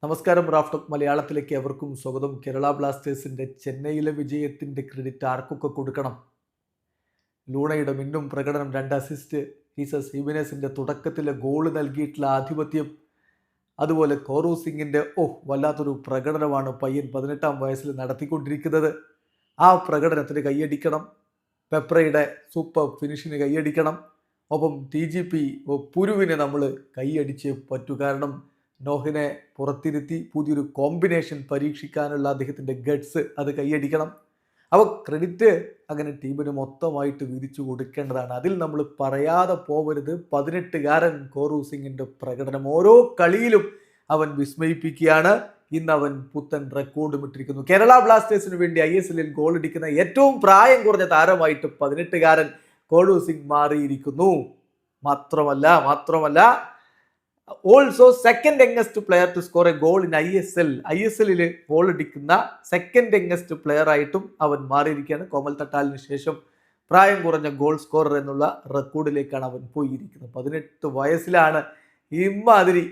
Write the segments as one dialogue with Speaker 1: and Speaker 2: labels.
Speaker 1: നമസ്കാരം. റാഫ്റ്റോക്ക് മലയാളത്തിലേക്ക് എവർക്കും സ്വാഗതം. കേരള ബ്ലാസ്റ്റേഴ്സിന്റെ ചെന്നൈയിലെ വിജയത്തിന്റെ ക്രെഡിറ്റ് ആർക്കൊക്കെ കൊടുക്കണം? ലൂണയുടെ മിന്നും പ്രകടനം, 2 അസിസ്റ്റ്, ജീസസ് ഹിമെനസിന്റെ തുടക്കത്തിലെ ഗോള് നൽകിയിട്ടുള്ള ആധിപത്യം, അതുപോലെ കോറു സിംഗിന്റെ വല്ലാത്തൊരു പ്രകടനമാണ് പയ്യൻ 18-ാം വയസ്സിൽ നടത്തിക്കൊണ്ടിരിക്കുന്നത്. ആ പ്രകടനത്തിന് കൈയടിക്കണം. പെപ്രയുടെ സൂപ്പർ ഫിനിഷിന് കൈയടിക്കണം. ഒപ്പം TGP പുരുവിനെ നമ്മൾ കൈയടിച്ചേ പറ്റൂ. കാരണം നോഹിനെ പുറത്തിരുത്തി പുതിയൊരു കോമ്പിനേഷൻ പരീക്ഷിക്കാനുള്ള അദ്ദേഹത്തിൻ്റെ ഗട്ട്സ്, അത് കൈയടിക്കണം. അപ്പോൾ ക്രെഡിറ്റ് അങ്ങനെ ടീമിന് മൊത്തമായിട്ട് വിരിച്ചു കൊടുക്കേണ്ടതാണ്. അതിൽ നമ്മൾ പറയാതെ പോകരുത് 18-കാരൻ കോറു സിംഗിൻ്റെ പ്രകടനം. ഓരോ കളിയിലും അവൻ വിസ്മയിപ്പിക്കുകയാണ്. ഇന്ന് അവൻ പുത്തൻ റെക്കോർഡും ഇട്ടിരിക്കുന്നു. കേരള ബ്ലാസ്റ്റേഴ്സിന് വേണ്ടി ISL ഗോൾ അടിക്കുന്ന ഏറ്റവും പ്രായം കുറഞ്ഞ താരമായിട്ട് 18-കാരൻ കോറു സിംഗ് മാറിയിരിക്കുന്നു. മാത്രമല്ല also second youngest player to score a goal in ISL goal അടിക്കുന്ന സെക്കൻഡ് യങ്ങസ്റ്റ് പ്ലെയർ ആയിട്ടും അവൻ മാറിയിരിക്കുകയാണ്. കോമൽ തട്ടാലിന് ശേഷം പ്രായം കുറഞ്ഞ ഗോൾ സ്കോറർ എന്നുള്ള റെക്കോർഡിലേക്കാണ് അവൻ പോയിരിക്കുന്നത്. 18 വയസ്സിലാണ് ഇമാതിരി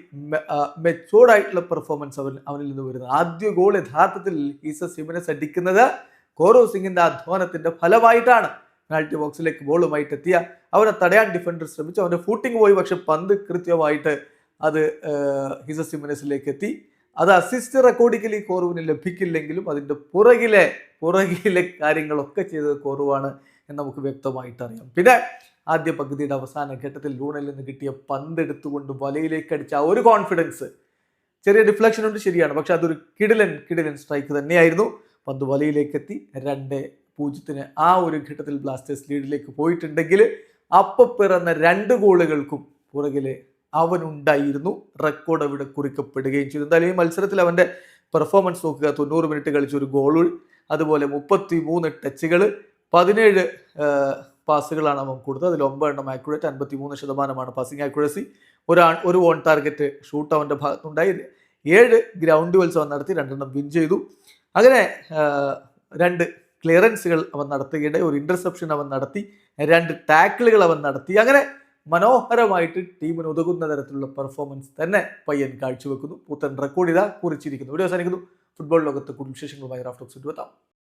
Speaker 1: മെച്ചൂർഡ് ആയിട്ടുള്ള പെർഫോമൻസ് അവനിൽ നിന്ന് വരുന്നത്. ആദ്യ ഗോൾ യഥാർത്ഥത്തിൽ ജീസസ് ഹിമെനസ് അടിക്കുന്നത് കോറു സിംഗിന്റെ അധ്വാനത്തിന്റെ ഫലമായിട്ടാണ്. പെനാൽറ്റി ബോക്സിലേക്ക് ബോളുമായിട്ട് എത്തിയ അവനെ തടയാൻ ഡിഫൻഡർ ശ്രമിച്ചു. അവന്റെ ഫൂട്ടിങ് പോയി, പക്ഷെ പന്ത് കൃത്യമായിട്ട് അത് ജീസസ് ഹിമെനസിലേക്ക് എത്തി. അത് അസിസ്റ്റ് റെക്കോർഡിക്കലി കോറുവിന് ലഭിക്കില്ലെങ്കിലും അതിൻ്റെ പുറകിലെ കാര്യങ്ങളൊക്കെ ചെയ്തത് കോറുവാണ് എന്ന് നമുക്ക് വ്യക്തമായിട്ട് അറിയാം. പിന്നെ ആദ്യ പകുതിയുടെ അവസാന ഘട്ടത്തിൽ ലൂണയിൽ നിന്ന് കിട്ടിയ പന്ത് എടുത്തുകൊണ്ട് വലയിലേക്ക് അടിച്ച ആ ഒരു കോൺഫിഡൻസ്, ചെറിയ ഡിഫ്ലക്ഷൻ ഉണ്ട് ശരിയാണ്, പക്ഷെ അതൊരു കിടിലൻ സ്ട്രൈക്ക് തന്നെയായിരുന്നു. പന്ത് വലയിലേക്ക് എത്തി 2-0 ആ ഒരു ഘട്ടത്തിൽ ബ്ലാസ്റ്റേഴ്സ് ലീഡിലേക്ക് പോയിട്ടുണ്ടെങ്കിൽ അപ്പം പിറന്ന 2 ഗോളുകൾക്കും പുറകിലെ അവനുണ്ടായിരുന്നു. റെക്കോർഡ് അവിടെ കുറിക്കപ്പെടുകയും ചെയ്തു. എന്തായാലും ഈ മത്സരത്തിൽ അവൻ്റെ പെർഫോമൻസ് നോക്കുക. 90 മിനിറ്റ് കളിച്ച ഒരു ഗോൾ, അതുപോലെ 33 ടച്ചുകൾ, 17 പാസുകളാണ് അവൻ കൊടുത്തത്. അതിൽ 9 എണ്ണം ആക്യുറേറ്റ്, 53% പാസിംഗ് ആക്യുറസി. ഒരു ഓൺ ടാർഗറ്റ് ഷൂട്ട് അവൻ്റെ ഭാഗത്തുണ്ടായി. 7 ഗ്രൗണ്ട് ഡ്യുവൽസ് അവൻ നടത്തി, 2 എണ്ണം വിൻ ചെയ്തു. അങ്ങനെ 2 ക്ലിയറൻസുകൾ അവൻ നടത്തുകയുണ്ടായി, ഒരു ഇന്റർസെപ്ഷൻ അവൻ നടത്തി, 2 ടാക്കിളുകൾ അവൻ നടത്തി. അങ്ങനെ മനോഹരമായിട്ട് ടീമിന് ഉതകുന്ന തരത്തിലുള്ള പെർഫോമൻസ് തന്നെ പയ്യൻ കാഴ്ചവെക്കുന്നു. പുത്തൻ റെക്കോർഡ് കുറിച്ചിരിക്കുന്നു. വീഡിയോ അവസാനിക്കുന്നു. ഫുട്ബോൾ ലോകത്ത് കൂടുതൽ വിശേഷങ്ങളുമായി റാഫ്റ്റോക്സ് എത്താം.